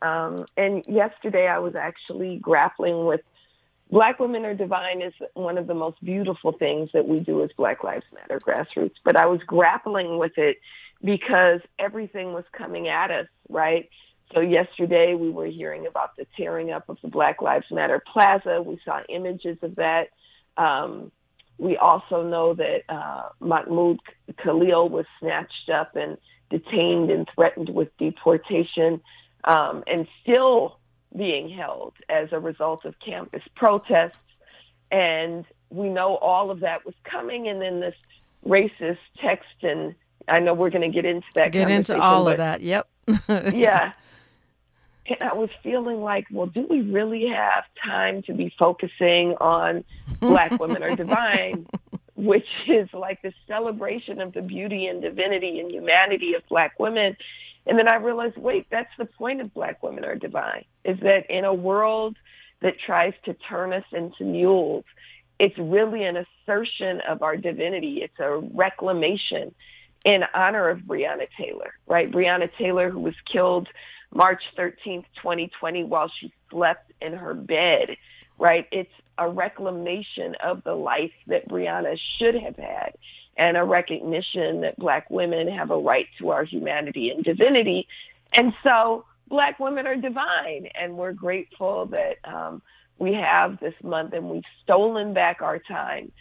absolutely. And yesterday I was actually grappling with Black Women Are Divine is one of the most beautiful things that we do as Black Lives Matter Grassroots. But I was grappling with it because everything was coming at us, right? So yesterday we were hearing about the tearing up of the Black Lives Matter Plaza. We saw images of that. We also know that Mahmoud Khalil was snatched up and detained and threatened with deportation, and still being held as a result of campus protests. And we know all of that was coming. And then this racist text, and I know we're going to get into that. Get into all of that. Yep. Yeah. And I was feeling like, well, do we really have time to be focusing on Black Women Are Divine, which is like the celebration of the beauty and divinity and humanity of Black women? And then I realized, wait, that's the point of Black Women Are Divine, is that in a world that tries to turn us into mules, it's really an assertion of our divinity. It's a reclamation in honor of Breonna Taylor, right? Breonna Taylor, who was killed March 13th, 2020, while she slept in her bed, right? It's a reclamation of the life that Breonna should have had, and a recognition that Black women have a right to our humanity and divinity. And so Black women are divine, and we're grateful that we have this month, and we've stolen back our time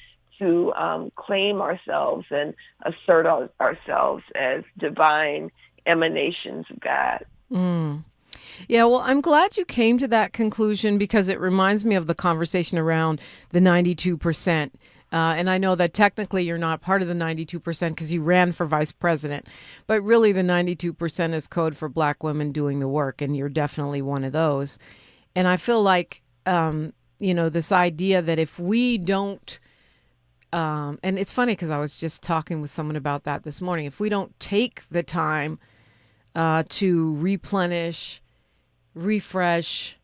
to claim ourselves and assert ourselves as divine emanations of God. Mm. Yeah, well, I'm glad you came to that conclusion, because it reminds me of the conversation around the 92%. And I know that technically you're not part of the 92% because you ran for vice president, but really the 92% is code for Black women doing the work, and you're definitely one of those. And I feel like, this idea that if we don't, and it's funny because I was just talking with someone about that this morning, if we don't take the time to replenish, refresh,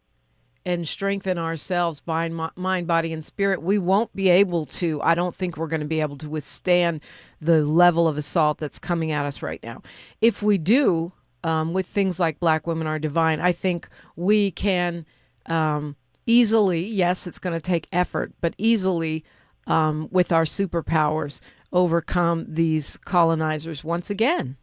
and strengthen ourselves by mind, body, and spirit, we won't be able to, I don't think we're going to be able to withstand the level of assault that's coming at us right now. If we do, with things like Black Women Are Divine, I think we can easily, yes, it's going to take effort, but easily, with our superpowers, overcome these colonizers once again.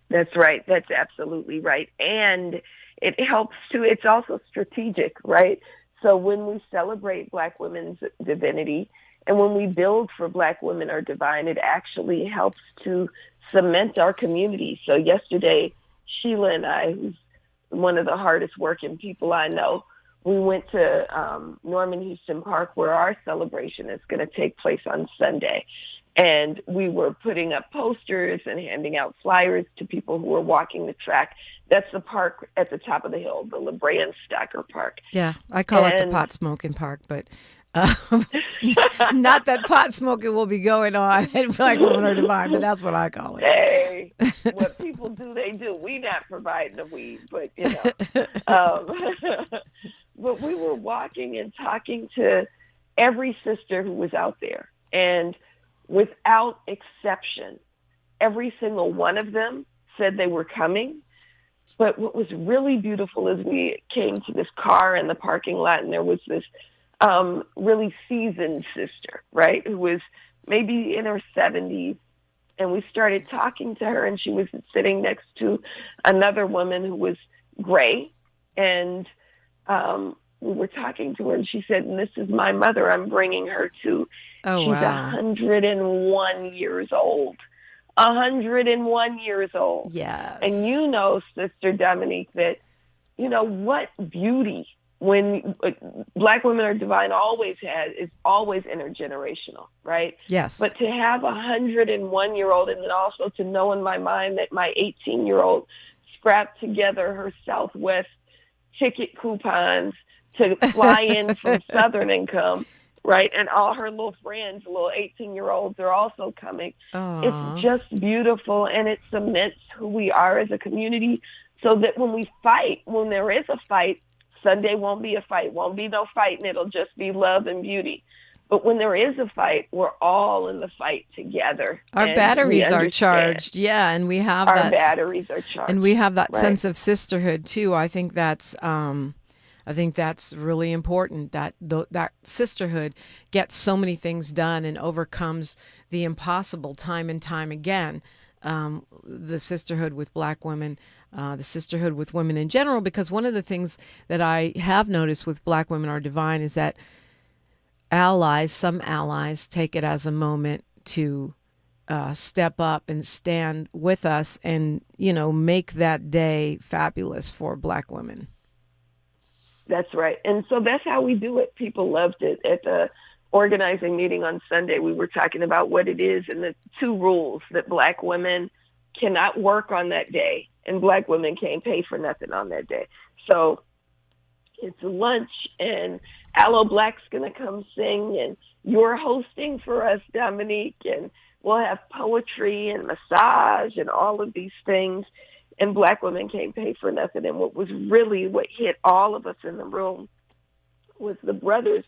That's right. That's absolutely right. And it helps to, it's also strategic, right? So when we celebrate Black women's divinity, and when we build for Black Women Are Divine, it actually helps to cement our community. So yesterday, Sheila and I, who's one of the hardest working people I know, we went to Norman Houston Park, where our celebration is going to take place on Sunday. And we were putting up posters and handing out flyers to people who were walking the track. That's the park at the top of the hill, the La Brea and Stacker Park. Yeah, I call it the pot smoking park, but not that pot smoking will be going on at Black Women Are Divine, but that's what I call it. Hey, what people do, they do. We not providing the weed, but but we were walking and talking to every sister who was out there, and without exception, every single one of them said they were coming. But what was really beautiful is we came to this car in the parking lot, and there was this really seasoned sister, right, who was maybe in her 70s. And we started talking to her, and she was sitting next to another woman who was gray. And we were talking to her, and she said, and this is my mother I'm bringing her to. Oh, she's wow. 101 years old. 101 years old. Yes. And Sister Dominique, that, what beauty when Black Women Are Divine is always intergenerational, right? Yes. But to have 101-year-old, and then also to know in my mind that my 18-year-old scrapped together herself with ticket coupons to fly in from Southern Income, right? And all her little friends, little 18-year-olds, are also coming. Aww. It's just beautiful, and it cements who we are as a community, so that when we fight, when there is a fight, Sunday won't be a fight, won't be no fight, and it'll just be love and beauty. But when there is a fight, we're all in the fight together. Our batteries are charged. Yeah, and we have our batteries are charged. And we have that sense of sisterhood too. I think that's really important, that that sisterhood gets so many things done and overcomes the impossible time and time again. The sisterhood with Black women, the sisterhood with women in general, because one of the things that I have noticed with Black Women Are Divine is that some allies take it as a moment to step up and stand with us and, make that day fabulous for Black women. That's right. And so that's how we do it. People loved it. At the organizing meeting on Sunday, we were talking about what it is and the 2 rules that Black women cannot work on that day and Black women can't pay for nothing on that day. So it's lunch and Aloe Black's going to come sing and you're hosting for us, Dominique, and we'll have poetry and massage and all of these things. And Black women can't pay for nothing. And what hit all of us in the room was the brothers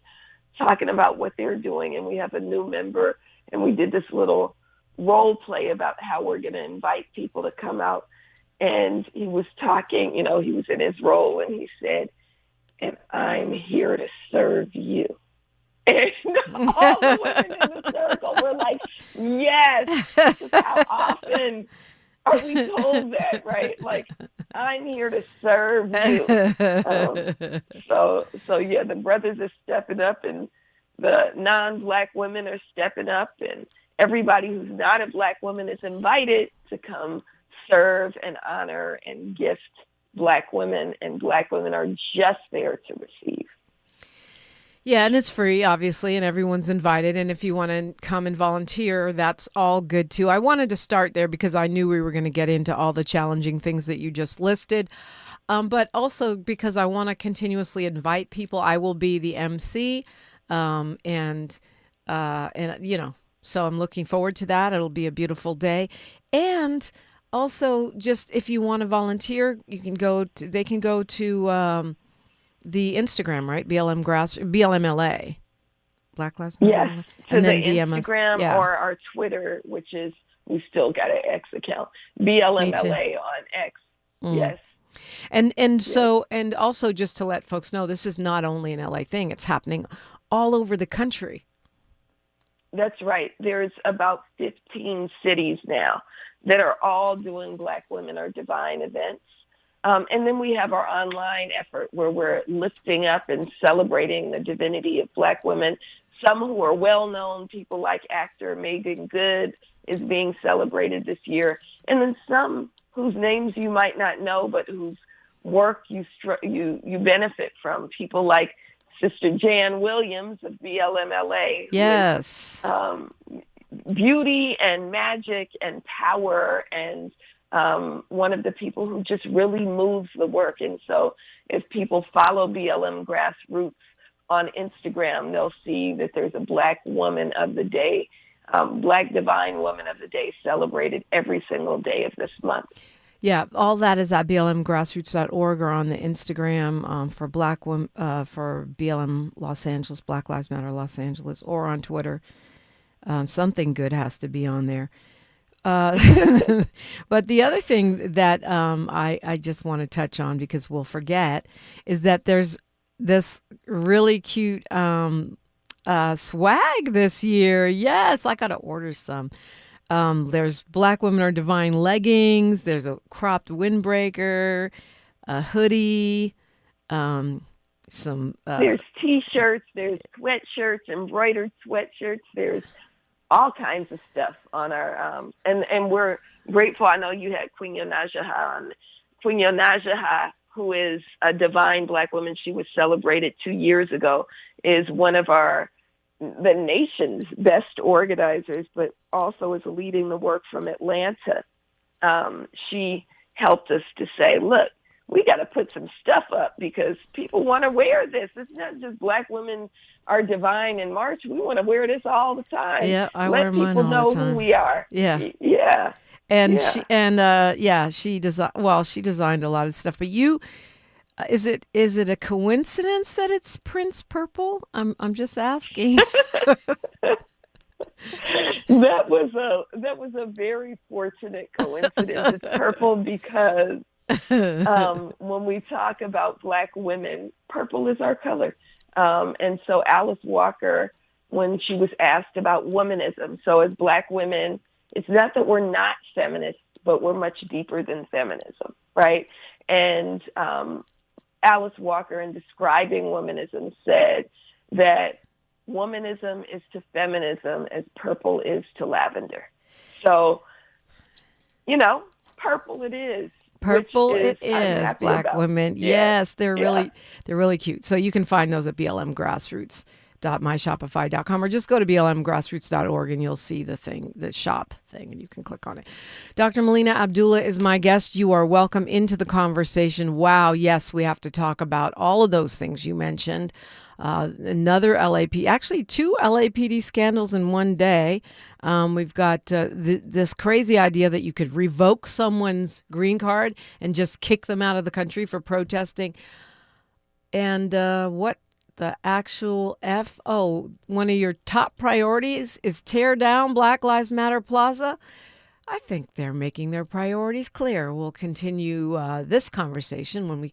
talking about what they're doing. And we have a new member, and we did this little role play about how we're going to invite people to come out. And he was talking, he was in his role, and he said, and I'm here to serve you. And all the women in the circle were like, yes, this is how often are we told that, right? Like, I'm here to serve you. So yeah, the brothers are stepping up, and the non-Black women are stepping up, and everybody who's not a Black woman is invited to come serve and honor and gift Black women, and Black women are just there to receive. Yeah, and it's free, obviously, and everyone's invited. And if you want to come and volunteer, that's all good, too. I wanted to start there because I knew we were going to get into all the challenging things that you just listed, but also because I want to continuously invite people. I will be the MC, and so I'm looking forward to that. It'll be a beautiful day. And also, just if you want to volunteer, they can go to the Instagram, right? BLMLA, Black Lives Matter. Yes, and then the DM Instagram or our Twitter, which is, we still got an X account, BLMLA on X. Yes. And also just to let folks know, this is not only an LA thing; it's happening all over the country. That's right. There's about 15 cities now that are all doing Black Women Are Divine events. And then we have our online effort where we're lifting up and celebrating the divinity of Black women. Some who are well-known, people like actor Megan Good is being celebrated this year. And then some whose names you might not know, but whose work you benefit from. People like Sister Jan Williams of BLMLA. Yes. Beauty and magic and power, and one of the people who just really moves the work. And so if people follow BLM Grassroots on Instagram, they'll see that there's a Black Woman of the Day, Black Divine Woman of the Day celebrated every single day of this month. Yeah, all that is at blmgrassroots.org or on the Instagram for Black women, for BLM Los Angeles, Black Lives Matter Los Angeles, or on Twitter. Something good has to be on there. But the other thing that I just want to touch on, because we'll forget, is that there's this really cute swag this year. Yes, I got to order some. There's Black Women Are Divine leggings. There's a cropped windbreaker, a hoodie, some. There's T-shirts. There's sweatshirts, embroidered sweatshirts. There's all kinds of stuff on our and we're grateful. I know you had Queen Yonajaha on. Queen Yonajaha, who is a divine Black woman, she was celebrated 2 years ago, is one of the nation's best organizers, but also is leading the work from Atlanta. She helped us to say, look, we got to put some stuff up because people want to wear this. It's not just Black Women Are Divine in March. We want to wear this all the time. Yeah, I wear mine all the time. Let people know who we are. Yeah. Yeah. And she designed a lot of stuff. But you Is it a coincidence that it's Prince Purple? I'm just asking. That was a very fortunate coincidence. It's purple because when we talk about Black women, purple is our color. And so Alice Walker, when she was asked about womanism, so as Black women, it's not that we're not feminists, but we're much deeper than feminism, right? And Alice Walker, in describing womanism, said that womanism is to feminism as purple is to lavender. So, purple it is. Purple it is, Black women. Yeah. Yes, they're really cute. So you can find those at blmgrassroots.myshopify.com or just go to blmgrassroots.org and you'll see the shop thing, and you can click on it. Dr. Melina Adbullah is my guest. You are welcome into the conversation. Wow, yes, we have to talk about all of those things you mentioned. Another actually 2 LAPD scandals in one day. We've got this crazy idea that you could revoke someone's green card and just kick them out of the country for protesting. And what the actual one of your top priorities is tear down Black Lives Matter Plaza. I think they're making their priorities clear. We'll continue this conversation when we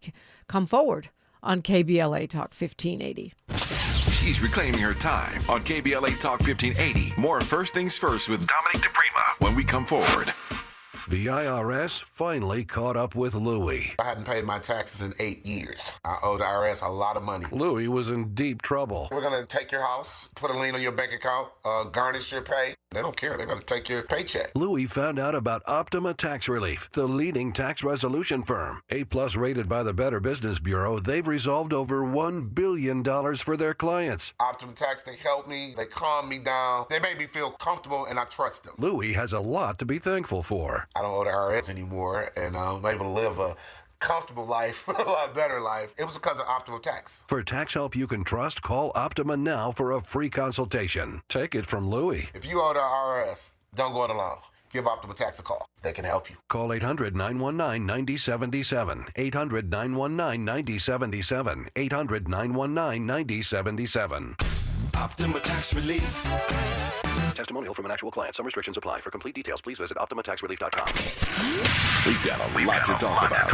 come forward on KBLA Talk 1580. She's reclaiming her time on KBLA Talk 1580. More First Things First with Dominique DiPrima when we come forward. The IRS finally caught up with Louie. I hadn't paid my taxes in 8 years. I owe the IRS a lot of money. Louie was in deep trouble. We're going to take your house, put a lien on your bank account, garnish your pay. They don't care. They're going to take your paycheck. Louie found out about Optima Tax Relief, the leading tax resolution firm. A-plus rated by the Better Business Bureau, they've resolved over $1 billion for their clients. Optima Tax, they help me. They calm me down. They make me feel comfortable, and I trust them. Louie has a lot to be thankful for. I don't owe the IRS anymore, and I'm able to live a comfortable life, a lot better life. It was because of Optima Tax. For tax help you can trust, call Optima now for a free consultation. Take it from Louie. If you owe the IRS, don't go it alone. Give Optima Tax a call. They can help you. Call 800-919-9077. 800-919-9077. 800-919-9077. Optima Tax Relief. Testimonial from an actual client. Some restrictions apply. For complete details, please visit OptimaTaxRelief.com. We've got a lot to talk about.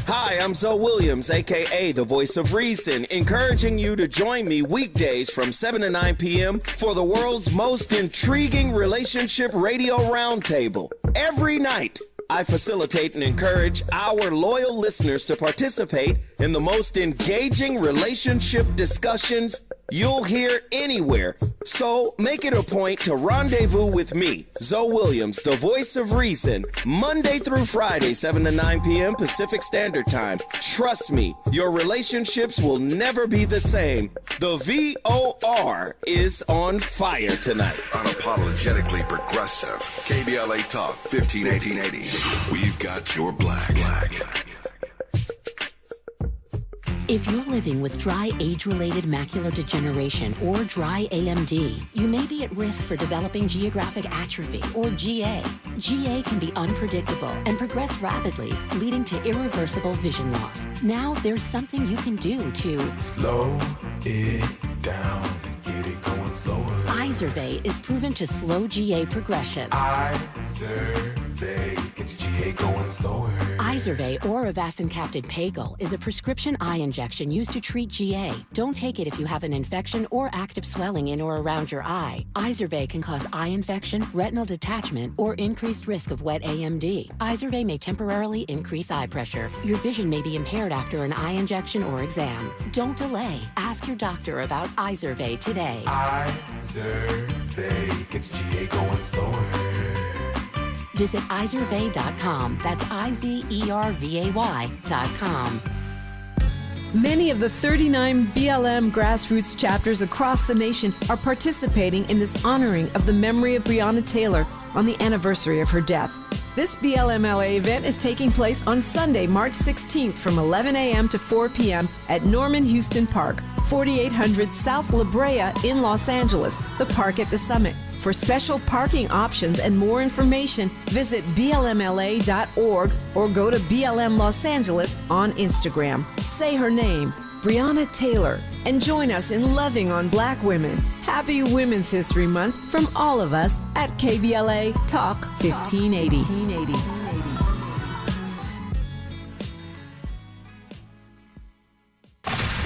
Hi, I'm Zoe Williams, a.k.a. The Voice of Reason, encouraging you to join me weekdays from 7 to 9 p.m. for the world's most intriguing relationship radio roundtable. Every night, I facilitate and encourage our loyal listeners to participate in the most engaging relationship discussions you'll hear anywhere. So make it a point to rendezvous with me, Zoe Williams, the Voice of Reason, Monday through Friday, 7 to 9 p.m. Pacific Standard Time. Trust me, your relationships will never be the same. The VOR is on fire tonight. Unapologetically progressive. KBLA Talk 1580. We've got your black. If you're living with dry age-related macular degeneration or dry AMD, you may be at risk for developing geographic atrophy or GA. GA can be unpredictable and progress rapidly, leading to irreversible vision loss. Now there's something you can do to slow it down and get it going slower. Izervay is proven to slow GA progression. Izervay gets GA going slower. Izervay or avacincaptad pagel is a prescription eye injection used to treat GA. Don't take it if you have an infection or active swelling in or around your eye. Izervay can cause eye infection, retinal detachment, or increased risk of wet AMD. Izervay may temporarily increase eye pressure. Your vision may be impaired after an eye injection or exam. Don't delay. Ask your doctor about Izervay today. Izervay gets GA going slower. Visit Izervay.com. That's IZERVAY.com. Many of the 39 BLM Grassroots chapters across the nation are participating in this honoring of the memory of Breonna Taylor on the anniversary of her death. This BLMLA event is taking place on Sunday, March 16th from 11 a.m. to 4 p.m. at Norman Houston Park, 4800 South La Brea in Los Angeles, the park at the summit. For special parking options and more information, visit blmla.org or go to BLM Los Angeles on Instagram. Say her name, Breonna Taylor, and join us in loving on Black women. Happy Women's History Month from all of us at KBLA Talk 1580.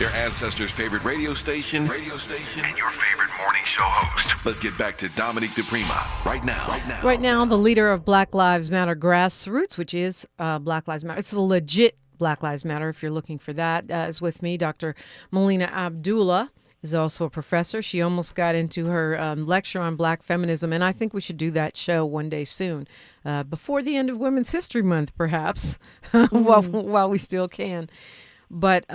Your ancestors' favorite radio station, and your favorite morning show host. Let's get back to Dominique DiPrima right now. Right now, the leader of Black Lives Matter Grassroots, which is Black Lives Matter. It's a legit Black Lives Matter, if you're looking for that, is with me. Dr. Melina Adbullah is also a professor. She almost got into her lecture on Black feminism, and I think we should do that show one day soon, before the end of Women's History Month, perhaps, while we still can. But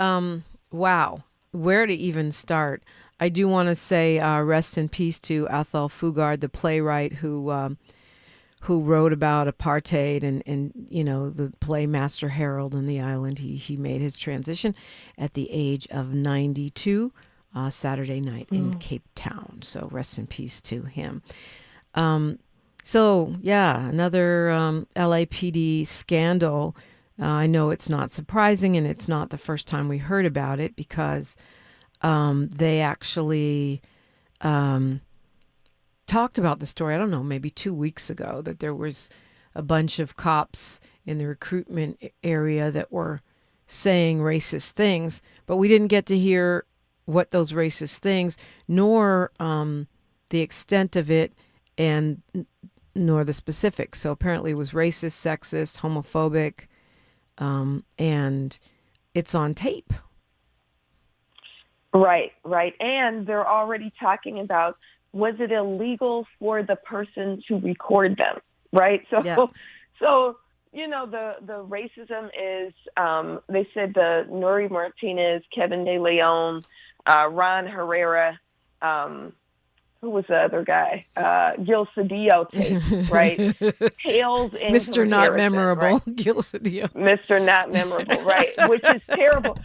wow, where to even start? I do want to say rest in peace to Athol Fugard, the playwright who wrote about apartheid and the play Master Harold on the Island. He made his transition at the age of 92 Saturday night in Cape Town. So rest in peace to him. Another LAPD scandal. I know it's not surprising, and it's not the first time we heard about it, because they actually talked about the story, I don't know, maybe 2 weeks ago, that there was a bunch of cops in the recruitment area that were saying racist things, but we didn't get to hear what those racist things, nor the extent of it, and nor the specifics. So apparently it was racist, sexist, homophobic, and it's on tape. Right. And they're already talking about, was it illegal for the person to record them? Right. So, yeah. So, the racism is, they said the Nuri Martinez, Kevin De Leon, Ron Herrera, who was the other guy? Gil Cedillo tape, right? Pales in Mr. Not Memorable, right? Gil Cedillo. Mr. Not Memorable, right? Which is terrible.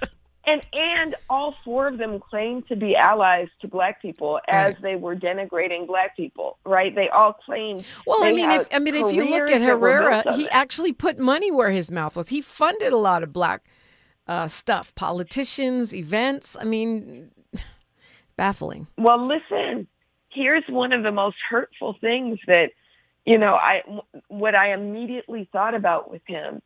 And all four of them claimed to be allies to Black people as they were denigrating Black people, right? They all claimed. Well, if you look at Herrera, he actually put money where his mouth was. He funded a lot of Black stuff, politicians, events. I mean, baffling. Well, listen. Here's one of the most hurtful things that, what I immediately thought about with him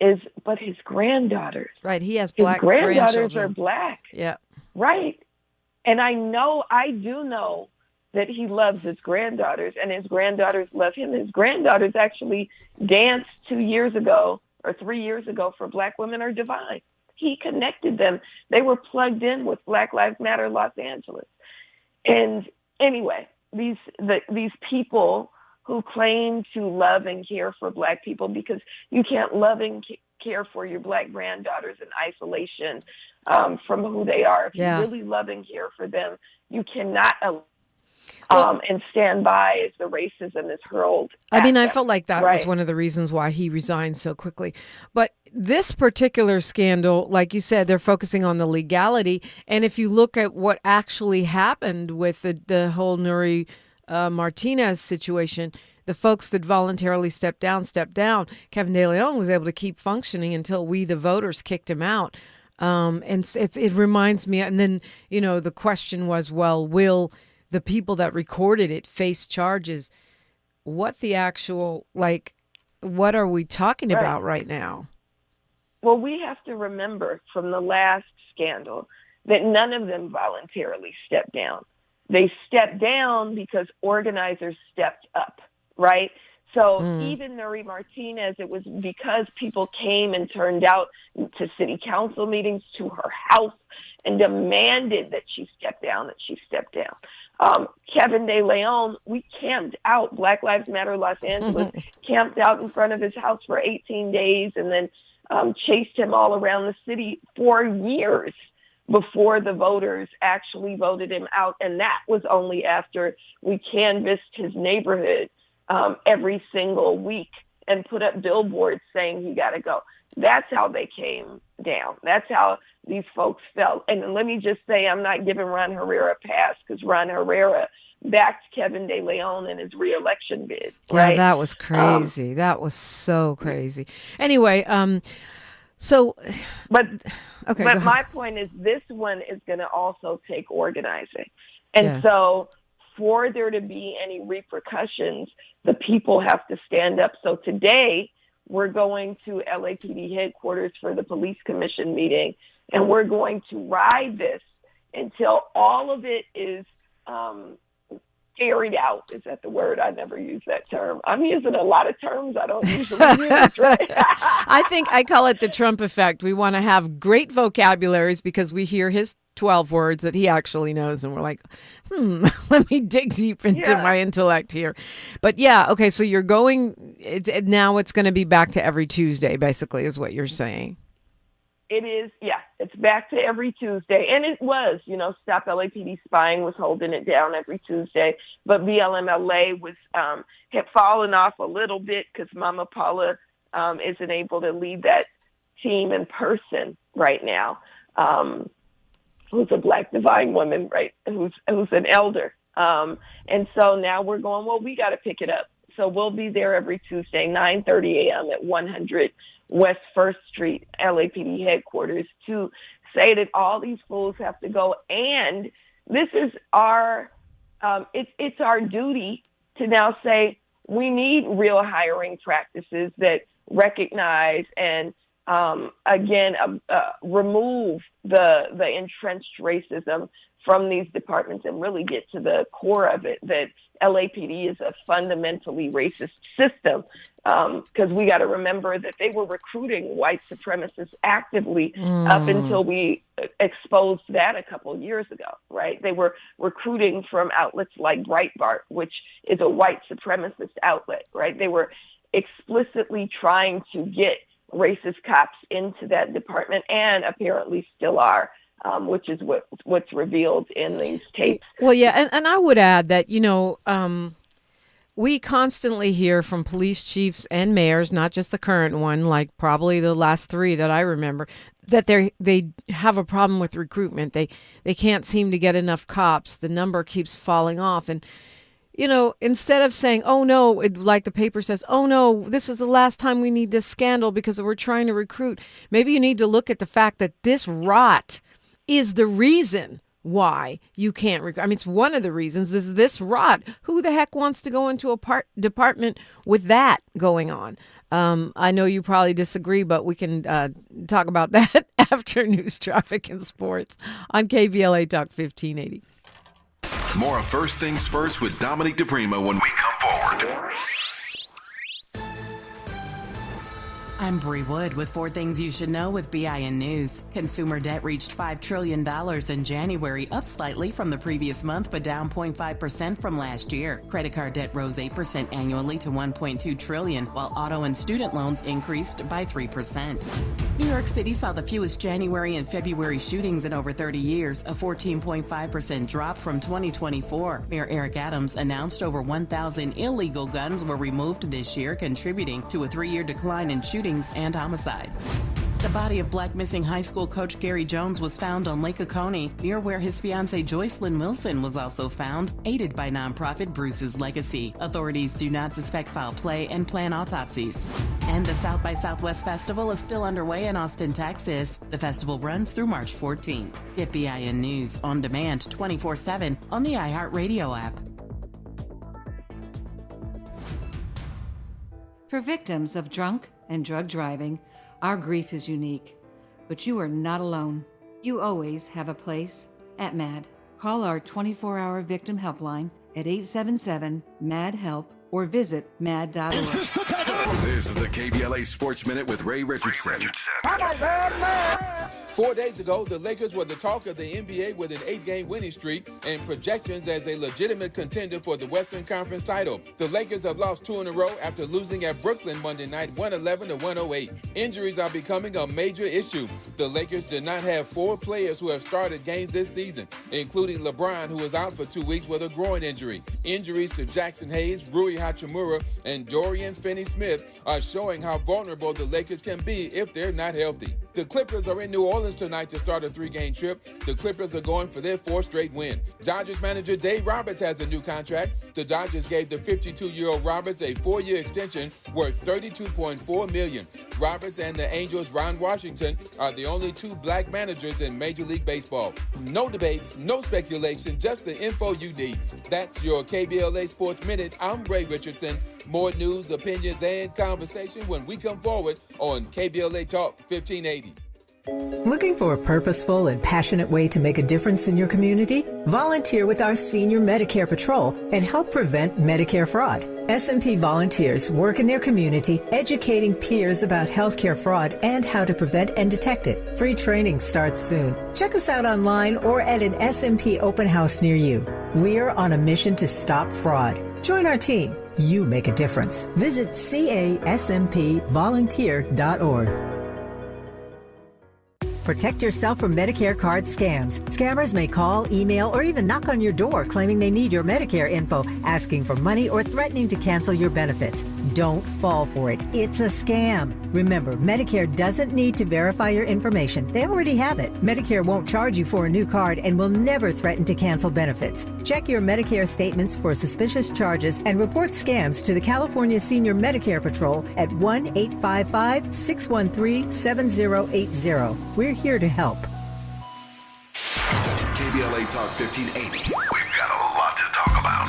is, but his granddaughters. Right, he has Black granddaughters are Black. Yeah. Right. And I do know that he loves his granddaughters, and his granddaughters love him. His granddaughters actually danced 2 years ago or 3 years ago for Black Women Are Divine. He connected them. They were plugged in with Black Lives Matter Los Angeles. And anyway, these people who claim to love and care for Black people, because you can't love and care for your Black granddaughters in isolation from who they are. If you really love and care for them, you cannot and stand by as the racism is hurled. I felt like that was one of the reasons why he resigned so quickly. But this particular scandal, like you said, they're focusing on the legality. And if you look at what actually happened with the whole Nuri Martinez situation, the folks that voluntarily stepped down. Kevin De Leon was able to keep functioning until we, the voters, kicked him out. And it reminds me, and then, the question was, well, will the people that recorded it face charges? What the actual, what are we talking about right now? Well, we have to remember from the last scandal that none of them voluntarily stepped down. They stepped down because organizers stepped up, right? So even Nuri Martinez, it was because people came and turned out to city council meetings, to her house, and demanded that she step down, Kevin De Leon, we camped out. Black Lives Matter Los Angeles camped out in front of his house for 18 days and then chased him all around the city for years before the voters actually voted him out. And that was only after we canvassed his neighborhood every single week and put up billboards saying he got to go. That's how they came down. That's how these folks felt. And let me just say, I'm not giving Ron Herrera a pass, because Ron Herrera backed Kevin De Leon in his reelection bid. Yeah, right? that was crazy. That was so crazy. Anyway, so, but okay. my point is, this one is going to also take organizing, and Yeah. so for there to be any repercussions, the people have to stand up. So today we're going to LAPD headquarters for the police commission meeting, and we're going to ride this until all of it is carried out. Is that the word? I never use that term. I'm using a lot of terms I don't usually use, right? I think I call it the Trump effect. We want to have great vocabularies because we hear his 12 words that he actually knows, and we're like, let me dig deep into my intellect here. But yeah, okay, so you're going, now it's going to be back to every Tuesday, basically, is what you're saying. It is, yeah. It's back to every Tuesday. And it was, Stop LAPD Spying was holding it down every Tuesday. But BLMLA was had fallen off a little bit because Mama Paula isn't able to lead that team in person right now. Who's a Black divine woman, right? Who's an elder. And so now we're going, well, we got to pick it up. So we'll be there every Tuesday, 9:30 a.m. at 100 West 1st Street, LAPD headquarters, to say that all these fools have to go. And this is our, it's our duty to now say we need real hiring practices that recognize and, remove the entrenched racism from these departments and really get to the core of it, that LAPD is a fundamentally racist system, because we got to remember that they were recruiting white supremacists actively up until we exposed that a couple of years ago, right? They were recruiting from outlets like Breitbart, which is a white supremacist outlet, right? They were explicitly trying to get racist cops into that department, and apparently still are. Which is what's revealed in these tapes. Well, yeah, and I would add that, we constantly hear from police chiefs and mayors, not just the current one, like probably the last three that I remember, that they have a problem with recruitment. They can't seem to get enough cops. The number keeps falling off. And, instead of saying, oh, no, like the paper says, oh, no, this is the last time we need this scandal because we're trying to recruit, maybe you need to look at the fact that this rot is the reason why you can't recruit. I mean, it's one of the reasons is this rot. Who the heck wants to go into a department with that going on? I know you probably disagree, but we can talk about that after news, traffic, and sports on KBLA Talk 1580. More of First Things First with Dominique DiPrima when we come forward. I'm Bree Wood with 4 Things You Should Know with BIN News. Consumer debt reached $5 trillion in January, up slightly from the previous month, but down 0.5% from last year. Credit card debt rose 8% annually to $1.2 trillion, while auto and student loans increased by 3%. New York City saw the fewest January and February shootings in over 30 years, a 14.5% drop from 2024. Mayor Eric Adams announced over 1,000 illegal guns were removed this year, contributing to a 3-year decline in shootings and homicides. The body of Black missing high school coach Gary Jones was found on Lake Oconee, near where his fiancée Joycelyn Wilson was also found, aided by nonprofit Bruce's Legacy. Authorities do not suspect foul play and plan autopsies. And the South by Southwest Festival is still underway in Austin, Texas. The festival runs through March 14th. Get BIN News on demand 24/7 on the iHeartRadio app. For victims of drunk and drug driving, our grief is unique. But you are not alone. You always have a place at MAD. Call our 24-hour victim helpline at 877-MAD-HELP or visit mad.org. This is the KBLA Sports Minute with Ray Richardson. 4 days ago, the Lakers were the talk of the NBA with an 8-game winning streak and projections as a legitimate contender for the Western Conference title. The Lakers have lost 2 in a row after losing at Brooklyn Monday night, 111-108. Injuries are becoming a major issue. The Lakers did not have 4 players who have started games this season, including LeBron, who is out for 2 weeks with a groin injury. Injuries to Jackson Hayes, Rui Hachimura, and Dorian Finney-Smith are showing how vulnerable the Lakers can be if they're not healthy. The Clippers are in New Orleans tonight to start a 3-game trip. The Clippers are going for their 4th straight win. Dodgers manager Dave Roberts has a new contract. The Dodgers gave the 52-year-old Roberts a 4-year extension worth $32.4 million. Roberts and the Angels' Ron Washington are the only 2 black managers in Major League Baseball. No debates, no speculation, just the info you need. That's your KBLA Sports Minute. I'm Ray Richardson. More news, opinions, and conversation when we come forward on KBLA Talk 1580. Looking for a purposeful and passionate way to make a difference in your community? Volunteer with our Senior Medicare Patrol and help prevent Medicare fraud. SMP volunteers work in their community educating peers about healthcare fraud and how to prevent and detect it. Free training starts soon. Check us out online or at an SMP open house near you. We're on a mission to stop fraud. Join our team. You make a difference. Visit caspvolunteer.org. Protect yourself from Medicare card scams. Scammers may call, email, or even knock on your door claiming they need your Medicare info, asking for money or threatening to cancel your benefits. Don't fall for it. It's a scam. Remember, Medicare doesn't need to verify your information. They already have it. Medicare won't charge you for a new card and will never threaten to cancel benefits. Check your Medicare statements for suspicious charges and report scams to the California Senior Medicare Patrol at 1-855-613-7080. We're here to help. KBLA Talk 1580. We've got a lot to talk about.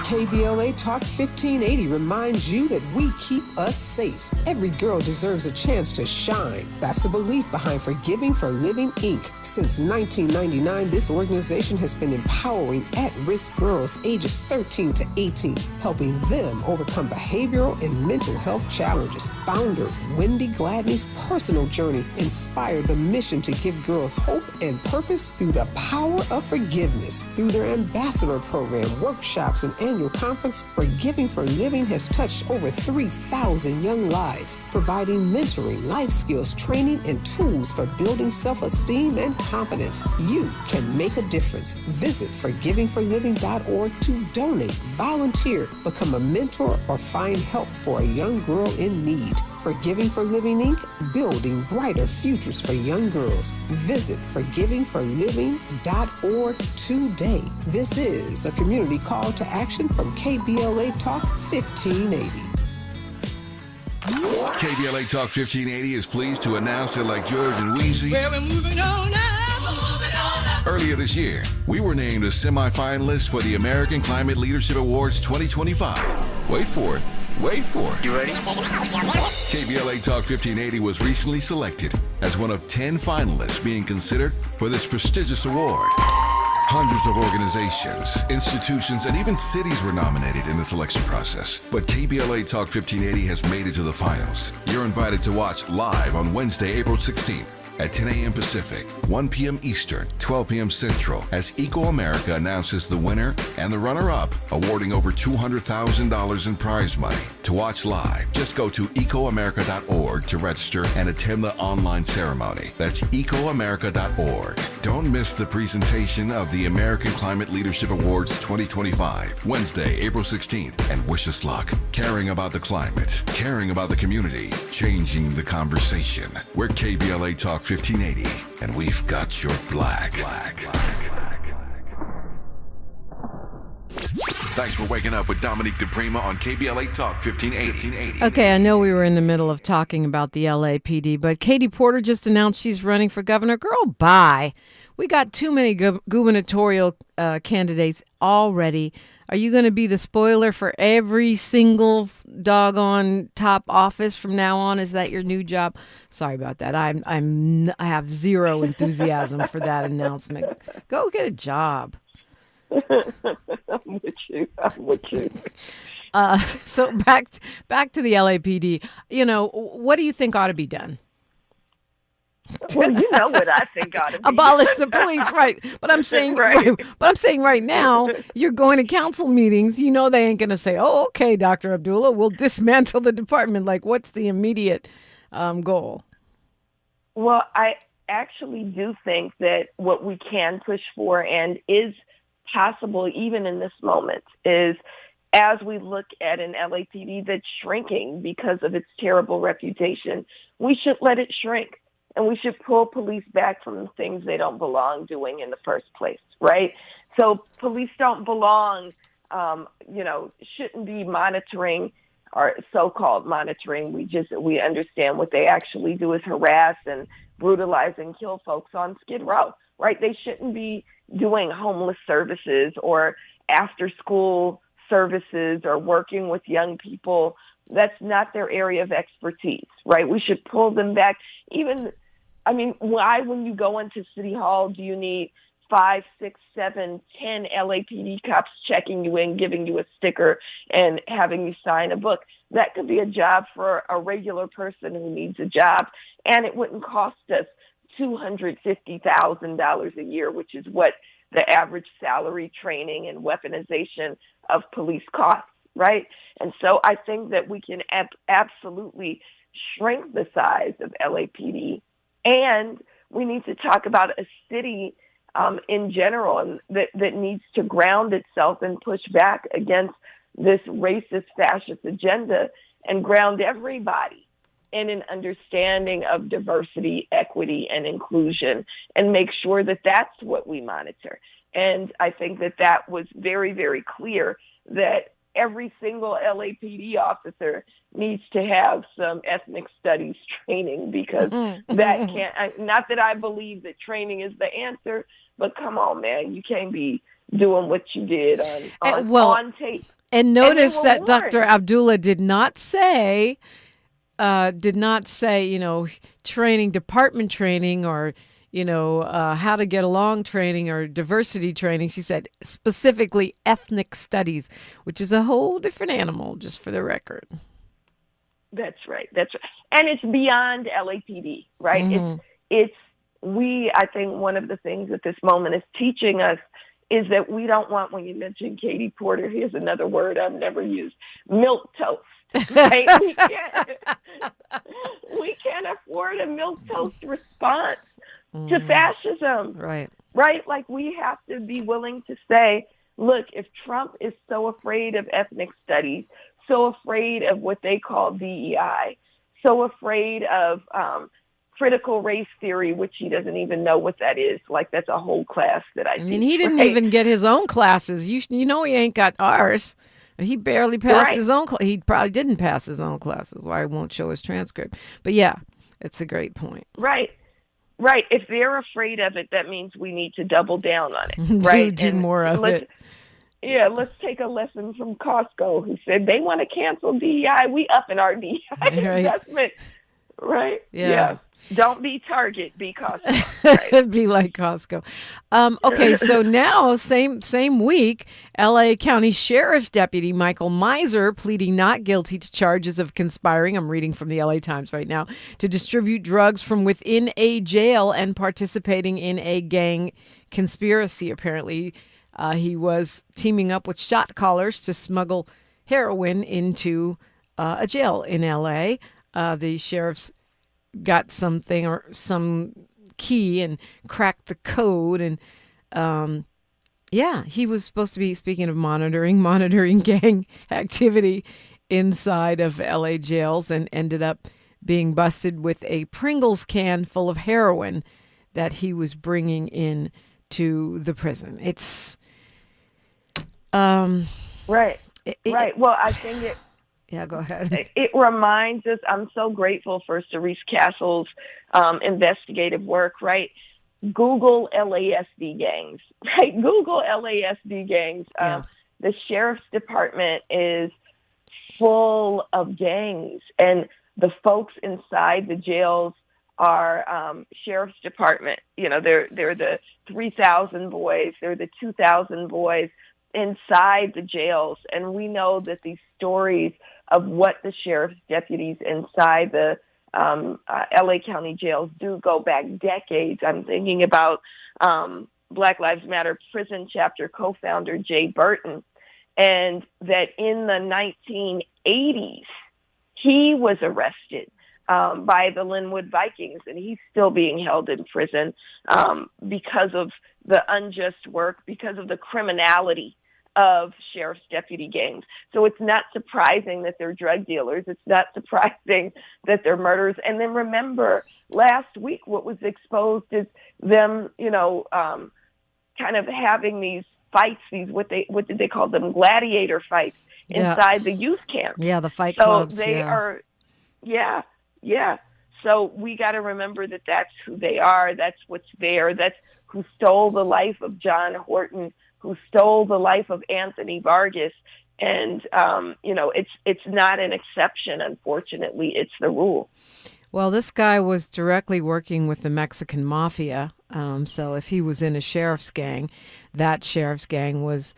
KBLA Talk 1580 reminds you that we keep us safe. Every girl deserves a chance to shine. That's the belief behind Forgiving for Living, Inc. Since 1999, this organization has been empowering at-risk girls ages 13 to 18, helping them overcome behavioral and mental health challenges. Founder Wendy Gladney's personal journey inspired the mission to give girls hope and purpose through the power of forgiveness. Through their ambassador program, workshops, and annual conference, Forgiving for Living has touched over 3,000 young lives, providing mentoring, life skills, training, and tools for building self-esteem and confidence. You can make a difference. Visit forgivingforliving.org to donate, volunteer, become a mentor, or find help for a young girl in need. Forgiving for Living, Inc., building brighter futures for young girls. Visit forgivingforliving.org today. This is a community call to action from KBLA Talk 1580. KBLA Talk 1580 is pleased to announce that, like George and Weezy, well, we're moving on now. Earlier this year, we were named as semifinalists for the American Climate Leadership Awards 2025. Wait for it. Wait for it. You ready? KBLA Talk 1580 was recently selected as one of 10 finalists being considered for this prestigious award. Hundreds of organizations, institutions, and even cities were nominated in the selection process. But KBLA Talk 1580 has made it to the finals. You're invited to watch live on Wednesday, April 16th. At 10 a.m. Pacific, 1 p.m. Eastern, 12 p.m. Central, as Eco America announces the winner and the runner-up, awarding over $200,000 in prize money. To watch live, just go to ecoamerica.org to register and attend the online ceremony. That's ecoamerica.org. Don't miss the presentation of the American Climate Leadership Awards 2025, Wednesday, April 16th, and wish us luck. Caring about the climate, caring about the community, changing the conversation. We're KBLA Talk 1580, and we've got your black. Thanks for waking up with Dominique DiPrima on KBLA Talk 1580. Okay, I know we were in the middle of talking about the LAPD, but Katie Porter just announced she's running for governor. Girl, bye. We got too many gubernatorial candidates already. Are you going to be the spoiler for every single doggone top office from now on? Is that your new job? Sorry about that. I have zero enthusiasm for that announcement. Go get a job. I'm with you. So back to the LAPD. You know, what do you think ought to be done? Well, you know what I think ought to be. Abolish the police, right? But I'm saying, right now, you're going to council meetings. You know they ain't going to say, "Oh, okay, Dr. Abdullah, we'll dismantle the department." Like, what's the immediate goal? Well, I actually do think that what we can push for and is possible even in this moment is, as we look at an LAPD that's shrinking because of its terrible reputation, we should let it shrink. and we should pull police back from the things they don't belong doing in the first place, right? So police don't belong, shouldn't be monitoring or so-called monitoring. We understand what they actually do is harass and brutalize and kill folks on Skid Row, right? They shouldn't be doing homeless services or after-school services or working with young people. That's not their area of expertise, right? We should pull them back. Why, when you go into City Hall, do you need 5, 6, 7, 10 LAPD cops checking you in, giving you a sticker, and having you sign a book? That could be a job for a regular person who needs a job, and it wouldn't cost us $250,000 a year, which is what the average salary, training, and weaponization of police costs, right? And so I think that we can absolutely shrink the size of LAPD, and we need to talk about a city in general and that needs to ground itself and push back against this racist, fascist agenda and ground everybody in an understanding of diversity, equity, and inclusion, and make sure that that's what we monitor. And I think that was very, very clear that every single LAPD officer needs to have some ethnic studies training, because that can't, not that I believe that training is the answer, but come on, man, you can't be doing what you did on tape. And notice that Dr. Abdullah did not say, training, department training, or, how to get along training or diversity training. She said specifically ethnic studies, which is a whole different animal, just for the record. That's right. And it's beyond LAPD, right? Mm-hmm. I think one of the things that this moment is teaching us is that we don't want, when you mention Katie Porter, here's another word I've never used, milquetoast, right? we can't afford a milquetoast response to fascism. Right. Right? Like, we have to be willing to say, look, if Trump is so afraid of ethnic studies, so afraid of what they call DEI, so afraid of critical race theory, which he doesn't even know what that is. Like, that's a whole class that I teach, he didn't even get his own classes. He ain't got ours. He barely passed his own. He probably didn't pass his own classes. Why I won't show his transcript. But yeah, it's a great point. Right. If they're afraid of it, that means we need to double down on it. Right. do more of it. Yeah, let's take a lesson from Costco, who said they want to cancel DEI. We up in our DEI investment. Right? Yeah. Don't be Target, be Costco. Right? Be like Costco. Okay, so now, same week, L.A. County Sheriff's Deputy Michael Miser pleading not guilty to charges of conspiring, I'm reading from the L.A. Times right now, to distribute drugs from within a jail and participating in a gang conspiracy. Apparently, he was teaming up with shot callers to smuggle heroin into a jail in L.A. The sheriff's got something or some key and cracked the code, and he was supposed to be, speaking of monitoring gang activity inside of LA jails, and ended up being busted with a Pringles can full of heroin that he was bringing in to the prison. It's right. Well, I think it. Yeah, go ahead. It reminds us, I'm so grateful for Cerise Castle's investigative work, right? Google LASD gangs, right? Google LASD gangs. The sheriff's department is full of gangs, and the folks inside the jails are sheriff's department. They're the 3,000 boys. They're the 2,000 boys inside the jails. And we know that these stories of what the sheriff's deputies inside the LA County jails do go back decades. I'm thinking about Black Lives Matter prison chapter co-founder Jay Burton, and that in the 1980s, he was arrested by the Linwood Vikings, and he's still being held in prison because of the unjust work, because of the criminality of sheriff's deputy gangs. So it's not surprising that they're drug dealers. It's not surprising that they're murderers. And then remember, last week what was exposed is them, kind of having these fights, what did they call them? Gladiator fights inside the youth camp. Yeah, the fight clubs. So they are, yeah. So we got to remember that that's who they are. That's what's there. That's who stole the life of John Horton, who stole the life of Anthony Vargas. And, it's not an exception, unfortunately. It's the rule. Well, this guy was directly working with the Mexican mafia. So if he was in a sheriff's gang, that sheriff's gang was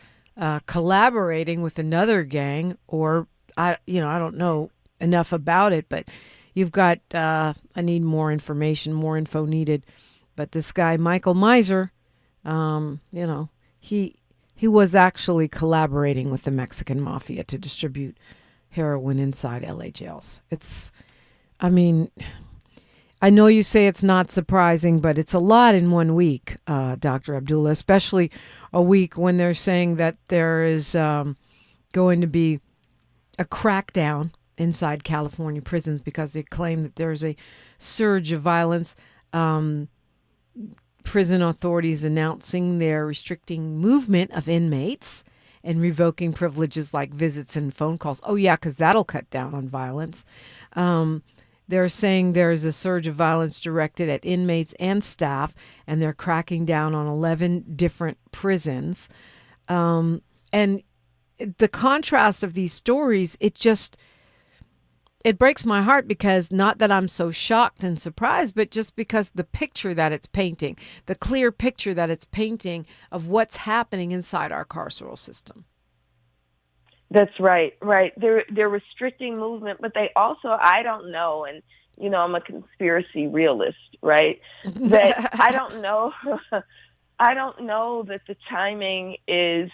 collaborating with another gang, or I don't know enough about it, but you've got, I need more information, more info needed. But this guy, Michael Miser, he was actually collaborating with the Mexican mafia to distribute heroin inside LA jails. I know you say it's not surprising, but it's a lot in 1 week, Dr. Abdullah, especially a week when they're saying that there is going to be a crackdown inside California prisons because they claim that there's a surge of violence. Prison authorities announcing they're restricting movement of inmates and revoking privileges like visits and phone calls. Oh, yeah, because that'll cut down on violence. They're saying there's a surge of violence directed at inmates and staff, and they're cracking down on 11 different prisons. And the contrast of these stories, it breaks my heart, because not that I'm so shocked and surprised, but just because the picture that it's painting, the clear picture that it's painting of what's happening inside our carceral system. That's right. They're restricting movement, but they also, I don't know, and I'm a conspiracy realist, right? That I don't know that the timing is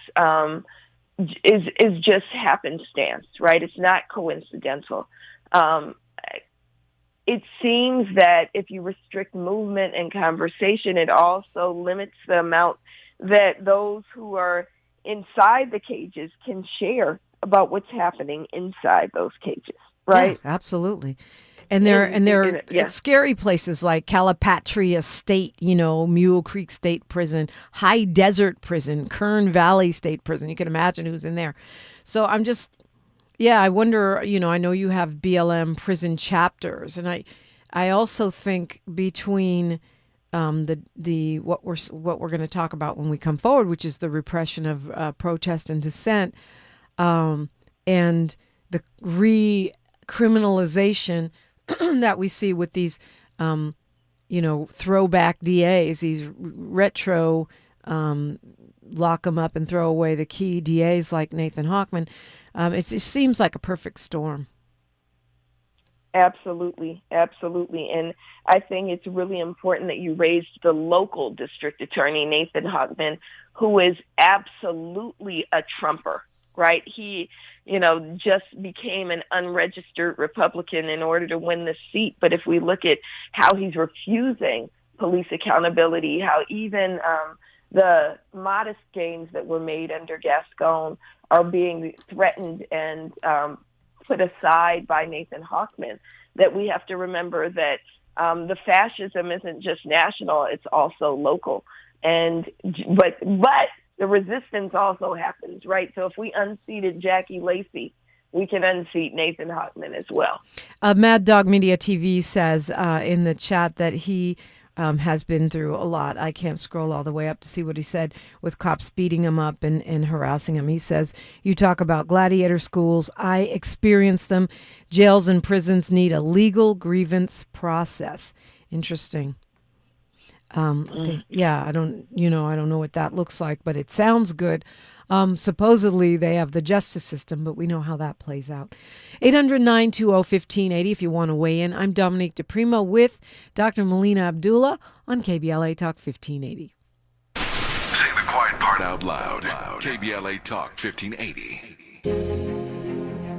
just happenstance, right? It's not coincidental. It seems that if you restrict movement and conversation, it also limits the amount that those who are inside the cages can share about what's happening inside those cages, right? Yeah, absolutely. And they're scary places like Calipatria State, Mule Creek State Prison, High Desert Prison, Kern Valley State Prison. You can imagine who's in there. So I wonder, I know you have BLM prison chapters, and I also think between what we're going to talk about when we come forward, which is the repression of protest and dissent, and the recriminalization that we see with these, throwback DAs, these retro, lock them up and throw away the key DAs like Nathan Hochman. It seems like a perfect storm. Absolutely. And I think it's really important that you raised the local district attorney, Nathan Hochman, who is absolutely a Trumper, right? He, just became an unregistered Republican in order to win the seat. But if we look at how he's refusing police accountability, how even the modest gains that were made under Gascon are being threatened and put aside by Nathan Hochman, that we have to remember that the fascism isn't just national, it's also local. But the resistance also happens, right? So if we unseated Jackie Lacey, we can unseat Nathan Hochman as well. Mad Dog Media TV says in the chat that he has been through a lot. I can't scroll all the way up to see what he said, with cops beating him up and harassing him. He says, you talk about gladiator schools. I experience them. Jails and prisons need a legal grievance process. Interesting. I don't know what that looks like, but it sounds good. Supposedly they have the justice system, but we know how that plays out. 800-920-1580 if you want to weigh in. I'm Dominique DiPrima with Dr. Melina Adbullah on KBLA Talk 1580. Say the quiet part out loud. KBLA Talk 1580.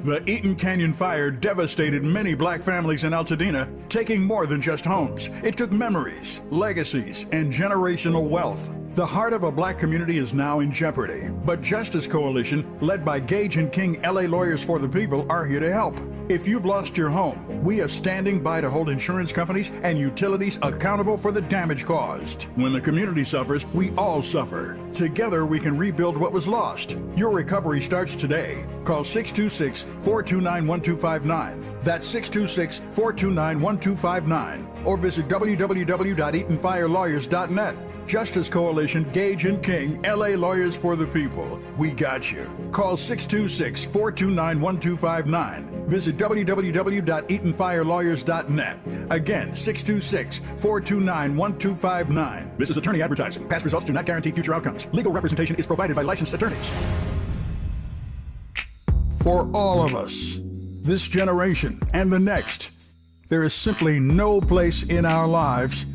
The Eaton Canyon fire devastated many black families in Altadena, taking more than just homes. It took memories, legacies, and generational wealth. The heart of a black community is now in jeopardy, but Justice Coalition, led by Gage and King LA Lawyers for the People, are here to help. If you've lost your home, we are standing by to hold insurance companies and utilities accountable for the damage caused. When the community suffers, we all suffer. Together, we can rebuild what was lost. Your recovery starts today. Call 626-429-1259. That's 626-429-1259. Or visit www.eatonfirelawyers.net. Justice Coalition, Gage and King, LA Lawyers for the People. We got you. Call 626-429-1259. Visit www.eatonfirelawyers.net. Again, 626-429-1259. This is attorney advertising. Past results do not guarantee future outcomes. Legal representation is provided by licensed attorneys. For all of us, this generation and the next, there is simply no place in our lives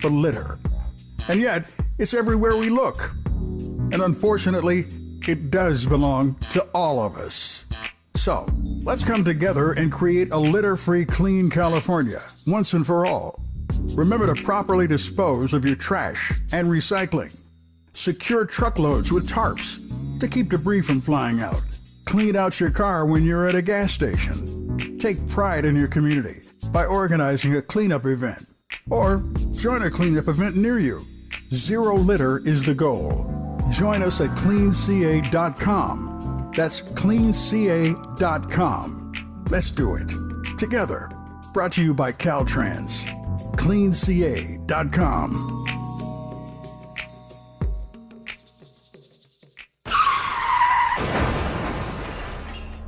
for litter. And yet, it's everywhere we look. And unfortunately, it does belong to all of us. So, let's come together and create a litter-free, clean California, once and for all. Remember to properly dispose of your trash and recycling. Secure truckloads with tarps to keep debris from flying out. Clean out your car when you're at a gas station. Take pride in your community by organizing a cleanup event. Or join a cleanup event near you. Zero litter is the goal. Join us at cleanca.com. That's cleanca.com. Let's do it together. Brought to you by Caltrans. cleanca.com.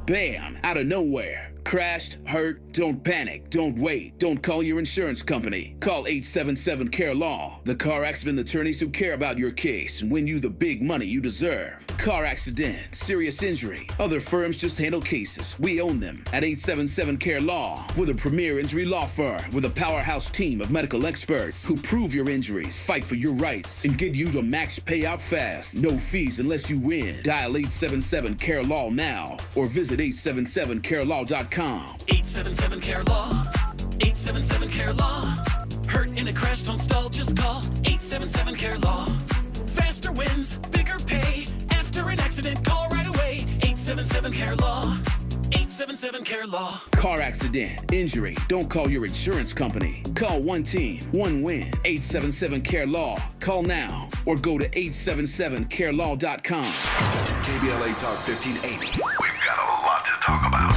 Bam! Out of nowhere. Crashed, hurt, don't panic, don't wait, don't call your insurance company. Call 877-CARE-LAW, the car accident attorneys who care about your case and win you the big money you deserve. Car accident, serious injury, other firms just handle cases. We own them at 877-CARE-LAW. We're the premier injury law firm with a powerhouse team of medical experts who prove your injuries, fight for your rights, and get you the max payout fast. No fees unless you win. Dial 877-CARE-LAW now or visit 877carelaw.com. 877-CARE-LAW, 877-CARE-LAW. Hurt in a crash, don't stall, just call 877-CARE-LAW. Faster wins, bigger pay. After an accident, call right away. 877-CARE-LAW, 877-CARE-LAW. Car accident, injury, don't call your insurance company. Call one team, one win. 877-CARE-LAW. Call now or go to 877carelaw.com. KBLA Talk 1580. We've got a lot to talk about.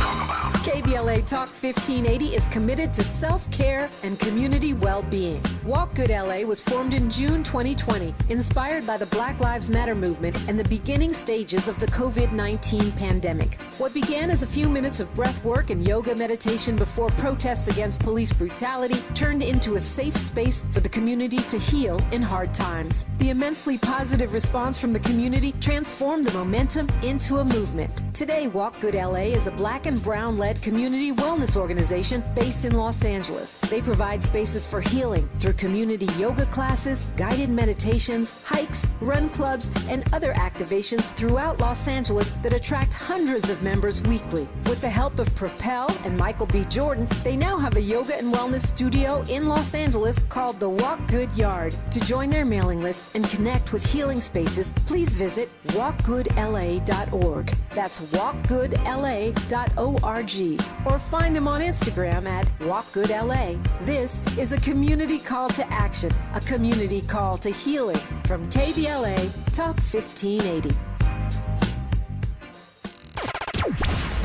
KBLA Talk 1580 is committed to self-care and community well-being. Walk Good LA was formed in June 2020, inspired by the Black Lives Matter movement and the beginning stages of the COVID-19 pandemic. What began as a few minutes of breath work and yoga meditation before protests against police brutality turned into a safe space for the community to heal in hard times. The immensely positive response from the community transformed the momentum into a movement. Today, Walk Good LA is a black and brown-led community wellness organization based in Los Angeles. They provide spaces for healing through community yoga classes, guided meditations, hikes, run clubs, and other activations throughout Los Angeles that attract hundreds of members weekly. With the help of Propel and Michael B. Jordan, they now have a yoga and wellness studio in Los Angeles called the Walk Good Yard. To join their mailing list and connect with healing spaces, please visit walkgoodla.org. That's walkgoodla.org. Or find them on Instagram at walkgoodla. This is a community call to action, a community call to healing from KBLA Talk 1580.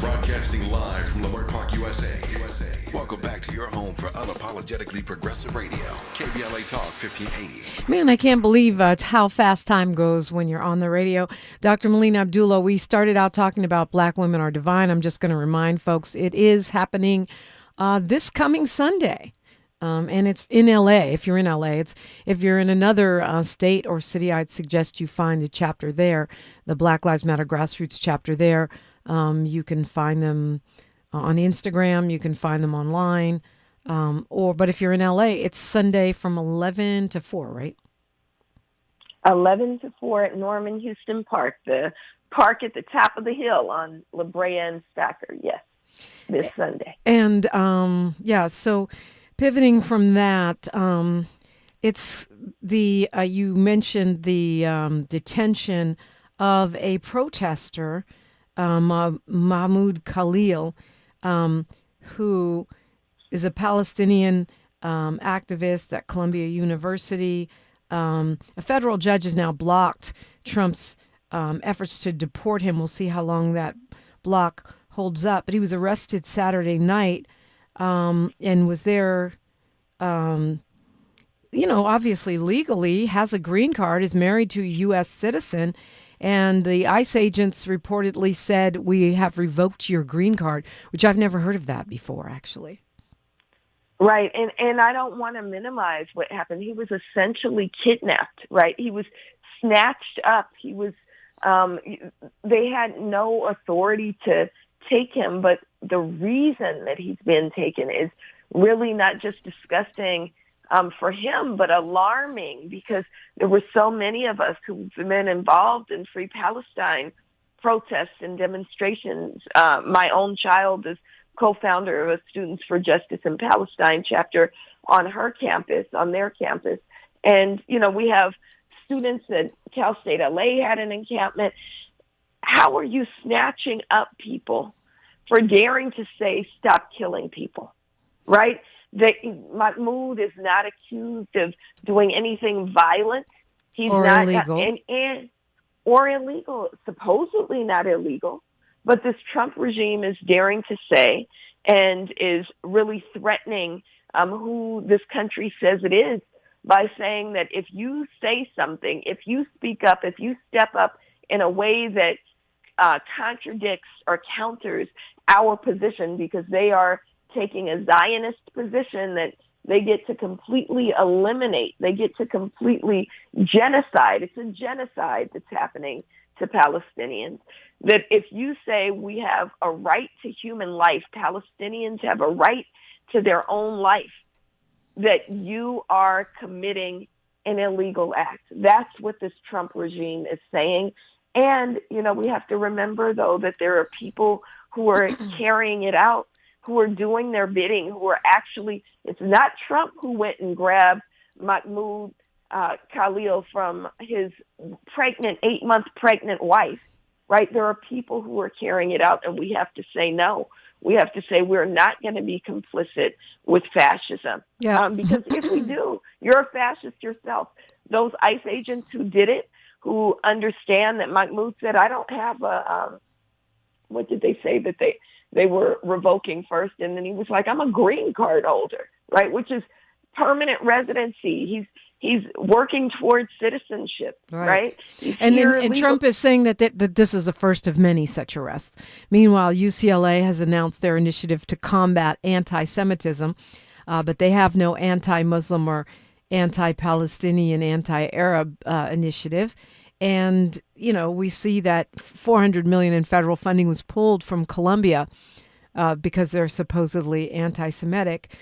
Broadcasting live from Leimert Park, USA. Welcome back to your home for unapologetically progressive radio, KBLA Talk 1580. Man, I can't believe how fast time goes when you're on the radio. Dr. Melina Adbullah, we started out talking about Black Women Are Divine. I'm just going to remind folks it is happening this coming Sunday. And it's in LA. If you're in LA, if you're in another state or city, I'd suggest you find a chapter there, the Black Lives Matter Grassroots chapter there. You can find them on Instagram. You can find them online. But if you're in LA, it's Sunday from 11 to 4, right? 11 to 4 at Norman Houston Park, the park at the top of the hill on La Brea and Stacker. Yes, this Sunday. And so pivoting from that, It's the you mentioned the detention of a protester, Mahmoud Khalil, who is a Palestinian activist at Columbia University. A federal judge has now blocked Trump's efforts to deport him. We'll see how long that block holds up. But he was arrested Saturday night and was there, obviously legally, has a green card, is married to a U.S. citizen. And the ICE agents reportedly said, we have revoked your green card, which I've never heard of that before, actually. Right. And I don't want to minimize what happened. He was essentially kidnapped, right? He was snatched up. He was, they had no authority to take him, but the reason that he's been taken is really not just disgusting for him, but alarming, because there were so many of us who've been involved in Free Palestine protests and demonstrations. My own child is co-founder of a Students for Justice in Palestine chapter on their campus. And, we have students at Cal State LA had an encampment. How are you snatching up people for daring to say, stop killing people, right? Mahmoud is not accused of doing anything violent. He's or not illegal. Or illegal, supposedly not illegal. But this Trump regime is daring to say and is really threatening who this country says it is by saying that if you say something, if you speak up, if you step up in a way that contradicts or counters our position, because they are taking a Zionist position that they get to completely eliminate, they get to completely genocide. It's a genocide that's happening to Palestinians. That if you say we have a right to human life, Palestinians have a right to their own life, that you are committing an illegal act. That's what this Trump regime is saying. And, we have to remember, though, that there are people who are carrying it out, who are doing their bidding, who are actually, it's not Trump who went and grabbed Mahmoud Khalil from his 8-month pregnant wife, right? There are people who are carrying it out, and we have to say no. We have to say we're not going to be complicit with fascism. Yeah. Because if we do, you're a fascist yourself. Those ICE agents who did it, who understand that Mahmoud said, I don't have a, what did they say that they were revoking first? And then he was like, I'm a green card holder, right? Which is permanent residency. He's working towards citizenship, right? And Trump is saying that this is the first of many such arrests. Meanwhile, UCLA has announced their initiative to combat anti-Semitism, but they have no anti-Muslim or anti-Palestinian, anti-Arab initiative. And, we see that $400 million in federal funding was pulled from Columbia because they're supposedly anti-Semitic,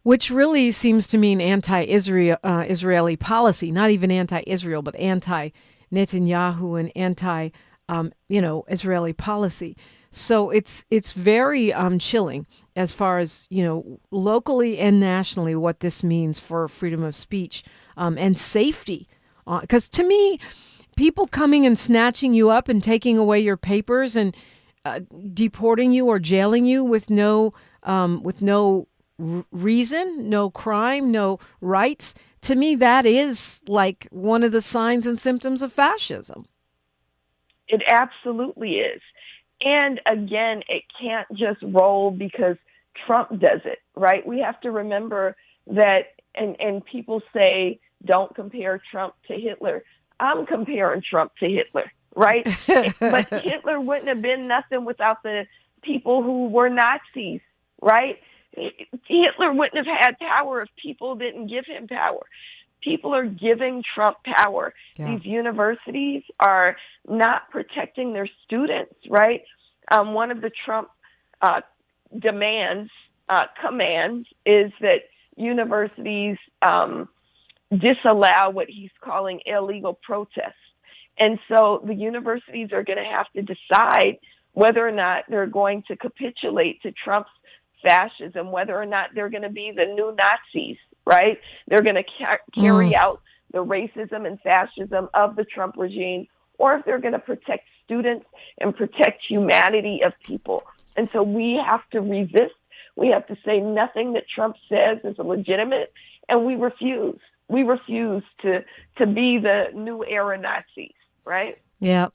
which really seems to mean anti-Israel Israeli policy, not even anti-Israel, but anti-Netanyahu and anti-Israeli policy. So it's very chilling as far as, locally and nationally what this means for freedom of speech and safety. Because to me, people coming and snatching you up and taking away your papers and deporting you or jailing you with no reason, no crime, no rights, to me that is like one of the signs and symptoms of fascism. It absolutely is. And again, it can't just roll because Trump does it, right? We have to remember that, and people say, don't compare Trump to Hitler. I'm comparing Trump to Hitler, right? But Hitler wouldn't have been nothing without the people who were Nazis, right? Hitler wouldn't have had power if people didn't give him power. People are giving Trump power. Yeah. These universities are not protecting their students, right? One of the Trump commands is that universities disallow what he's calling illegal protests. And so the universities are going to have to decide whether or not they're going to capitulate to Trump's fascism, whether or not they're going to be the new Nazis, right? They're going to carry out the racism and fascism of the Trump regime, or if they're going to protect students and protect humanity of people. And so we have to resist. We have to say nothing that Trump says is legitimate, and we refuse. We refuse to be the new era Nazis, right? Yeah.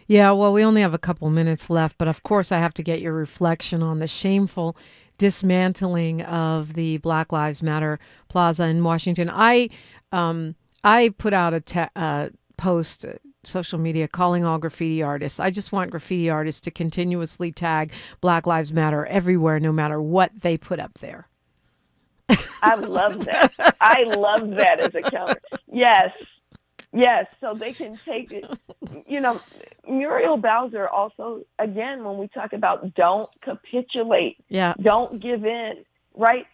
Yeah, well, we only have a couple minutes left, but of course I have to get your reflection on the shameful dismantling of the Black Lives Matter Plaza in Washington. I put out a post, social media, calling all graffiti artists. I just want graffiti artists to continuously tag Black Lives Matter everywhere, no matter what they put up there. I love that. I love that as a counter. Yes, so they can take it. You know, Muriel Bowser also, again, when we talk about don't capitulate, don't give in, right?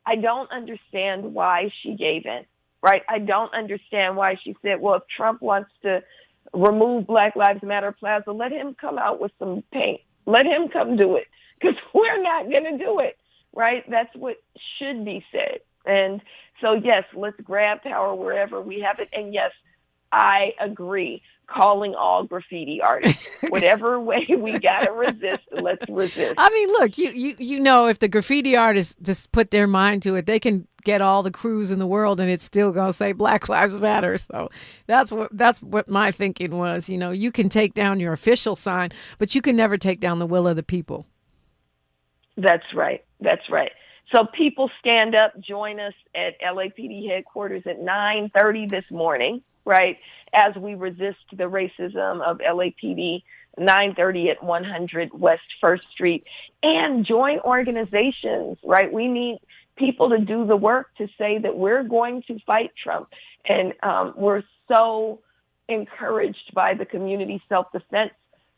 I don't understand why she gave in, right? I don't understand why she said, well, if Trump wants to remove Black Lives Matter Plaza, let him come out with some paint. Let him come do it, because we're not going to do it, right? That's what should be said. And so, yes, let's grab power wherever we have it. And yes, I agree. Calling all graffiti artists, whatever way we gotta resist, let's resist. I mean, look, you know, if the graffiti artists just put their mind to it, they can get all the crews in the world, and it's still gonna say Black Lives Matter. So that's what my thinking was. You know, you can take down your official sign, but you can never take down the will of the people. That's right. That's right. So people stand up, join us at LAPD headquarters at 9:30 this morning, right, as we resist the racism of LAPD, 9:30 at 100 West 1st Street, and join organizations, right? We need people to do the work to say that we're going to fight Trump. And we're so encouraged by the Community Self-Defense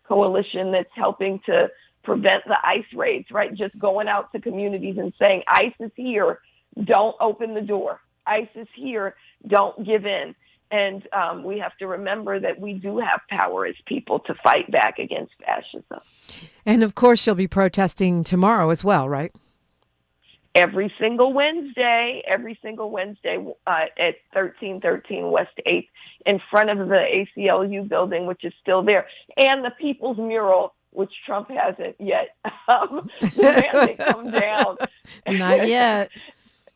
Coalition that's helping to prevent the ICE raids, right? Just going out to communities and saying, ICE is here, don't open the door. ICE is here, don't give in. And we have to remember that we do have power as people to fight back against fascism. And of course, she'll be protesting tomorrow as well, right? Every single Wednesday at 1313 West 8th in front of the ACLU building, which is still there, and the People's Mural, which Trump hasn't yet demanded come down. Not yet.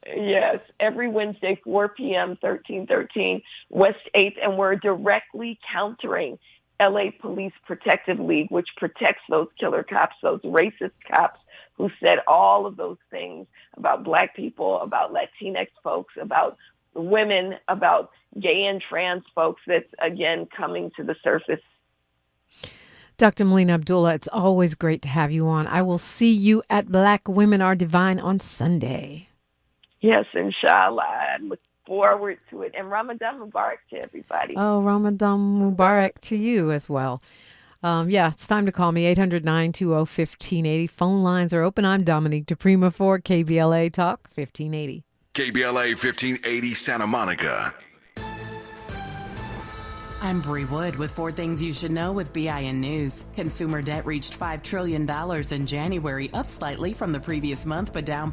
Yes, every Wednesday, 4 p.m., 1313 West 8th, and we're directly countering LA Police Protective League, which protects those killer cops, those racist cops who said all of those things about Black people, about Latinx folks, about women, about gay and trans folks. That's, again, coming to the surface. Dr. Melina Adbullah, it's always great to have you on. I will see you at Black Women Are Divine on Sunday. Yes, inshallah. I look forward to it. And Ramadan Mubarak to everybody. Oh, Ramadan Mubarak to you as well. It's time to call me, 800-920-1580. Phone lines are open. I'm Dominique DiPrima for KBLA Talk 1580. KBLA 1580 Santa Monica. I'm Bree Wood with 4 Things You Should Know with BIN News. Consumer debt reached $5 trillion in January, up slightly from the previous month, but down